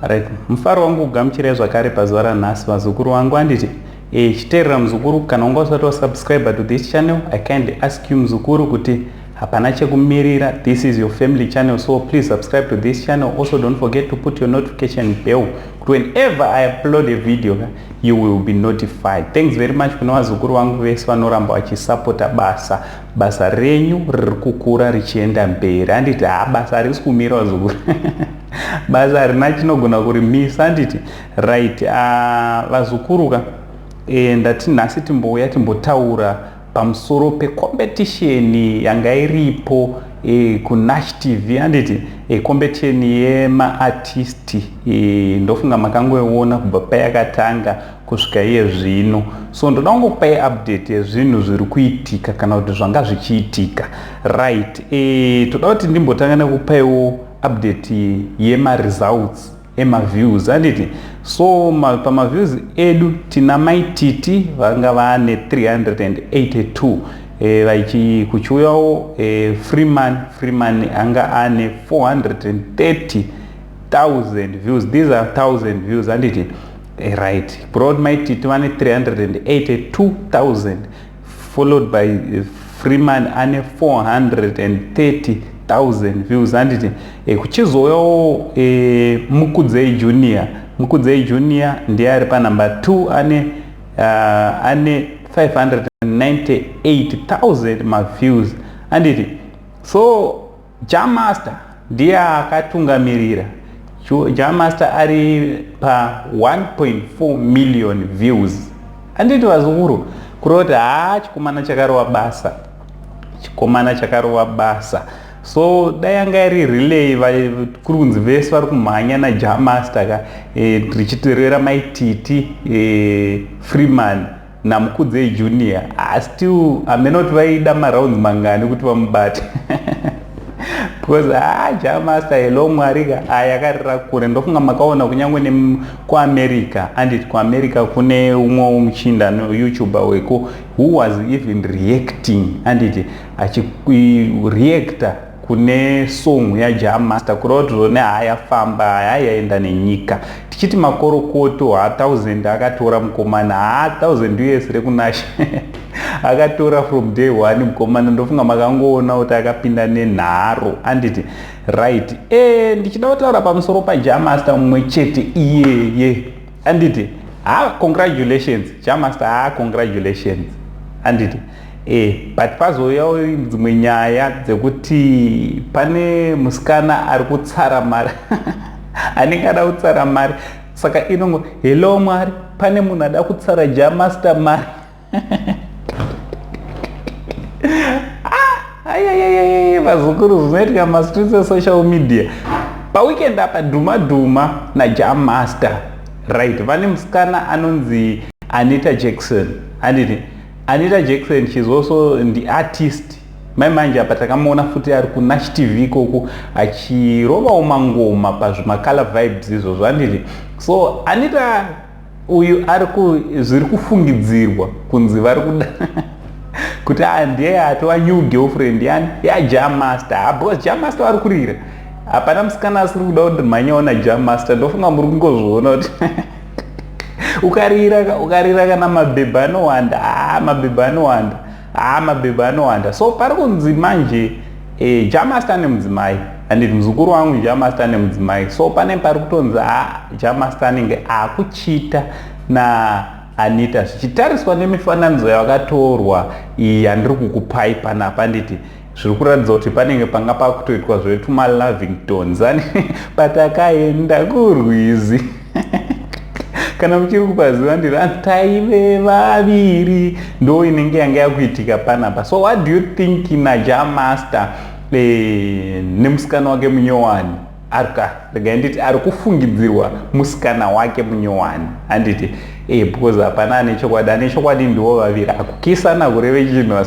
Right. Mfaro wangu kugamuchira zvakare pazuva ranhasi vazukuru wangu anditi chiteerera muzukuru kana unga usati wasubscribe to this channel I kindly ask you muzukuru kuti hapana chekumirira. This is your family channel, so please subscribe to this channel. Also don't forget to put your notification bell whenever I upload a video you will be notified. Thanks very much kuna vazukuru vangu vese vanoramba vachisapota basa renyu riri kukura richienda mberi. Anditi basa harisi kumira vazukuru basa harina chinogona kurimisa. Anditi right. Vazukuru ndati nhasi timbouya timbotaura pamusoro pecompetition yanga iripo kuNash TV. Anditi competition yemaartist ndofunga makangoiona kubva payakatanga kusvika iye zvino, so ndoda kungokupai update yezvinhu zviri kuitika kana kuti zvanga zvichiitika. Right. Toda kuti ndimbotanga nekupaiwo update yemaresults emaviews. Anditi so pamaviews edu tina maititi vanga vaane 382 kuchiuyawo Freeman anga ane 430,000 views. These are 1,000 views. Anditi right. Broad maititi vane 382,000 followed by Freeman ane 430,000 views. Anditi kuchizoyawo Mukudzei Junior ndiye ari panumber 2 ane 598,000 maviews. Anditi so Jamaster ndiye akatungamirira. Jamaster ari pa 1.4 million views. Anditi vazukuru kuroti chikomana chakarova basa. So dai yanga iri relay kurunzi vese vari kumhanya naJamaster richitorera maititi Freeman naMukudzei Junior still hamena kuti vaida marounds mangani kuti vamubate because Jamaster hello mwarika yakarira kure. Ndofunga makaona kunyangwe kuAmerica. Anditi kuAmerica kune umwe muchinda YouTuber weko who was even reacting. Anditi achireacta kune song yaJamaster kuroti zvone yafamba yaenda nenyika. Tichiti makorokoto 1,000 akatora mukomana 1,000 US rekuNash akatora from day one mukomana. Ndofunga makangoona kuti akapinda nenharo. Anditi right. Ndichida kutaura pamusoro paJamaster mumwe chete iyeye. Anditi congratulations Jamaster, congratulations. Anditi but pazoyawo dzimwe nyaya dzekuti pane musikana ari kutsara mari anenge ada kutsara mari, saka inongo hello mwari pane munhu ada kutsara Jamaster mari vazukuru zvinoitika mastreets esocial media. Paweekend apa dhuma naJamaster. Right. Vane musikana anonzi Anita Jackson. Anditi Anita Jackson, she's also the artist. Manje apa takamuona futi ari kuNash TV ikoko achirova mangoma pazvimakala vibes izvozvo. Anditi so Anita uyu zviri kufungidzirwa kunzi vari kuda kuti ndiye atova new girlfriend yaJamaster. Because Jamaster ari kurira, hapana musikana asiri kuda kuti manyawo naJamaster. Ndofunga muri kungozviona kuti ukarira kana mabhebha anowanda. So pari kunzi manje Jamaster nemudzimai. Anditi muzukuru wangu Jamaster nemudzimai. So pane pari kutonzi Jamaster anenge akuchita na Anita zvichitariswa nemifananidzo yakatorwa yandiri kukupai panapa. Anditi zviri kuratidza kuti panenge panga pakutoitwa zvetuma Lavingtons patakaenda kurwizi kana muchiri kupaziva ndiri taive vaviri ndo inenge yanga yakuitika panapa. So what do you think naJamaster nemusikana wake munyowani nditi ari kufungidzirwa musikana wake munyowani. Anditi because hapana ane chokwadi ndiwo vaviri akukisana kureve chinhu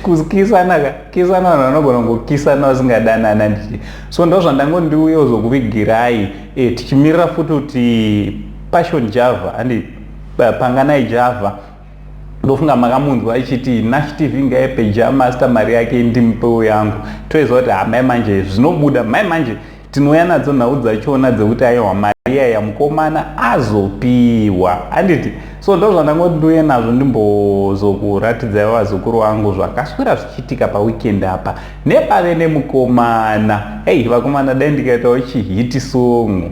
kukisana vanhu vanogona kungokisana vasingadanana. Anditi so ndo zvandangondiuyewo zokuvigirai tichimirira futi kuti Passion Java anditi Panganai Java ndofunga makamunzwa achiti Nash TV ngaipe Jamaster mari yake ndimpewo yangu. Toizokuti mai manje zvinobuda mai manje tinouya nadzo nhau dzachona dzekuti aiwa Maria yamukomana azopiwa handiti. So ndo zvandangoti ndiuye nazvo ndimbozokuratidzai vazukuru vangu zvakaswera zvichiitika paweekend apa nepave nemukomana. Hey, vakomana dai ndikaitawo chihiti song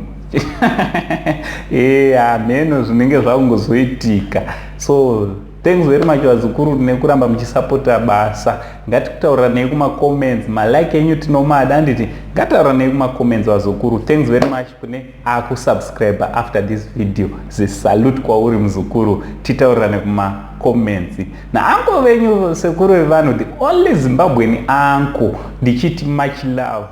mheno zvinenge zvakungozoitika. So thanks very much vazukuru nekuramba muchisapota basa. Ngatikutaurira nei kuma-comments, malike enyu tinomada handiti. Ngataurira nei kuma-comments vazukuru. Thanks very much kune akusubscribe after this video. Zisalute kwauri muzukuru. Titaurira nekuma-comments. Na uncle venyu sekuru vevanhu, the only Zimbabwean uncle, ndichiti much love.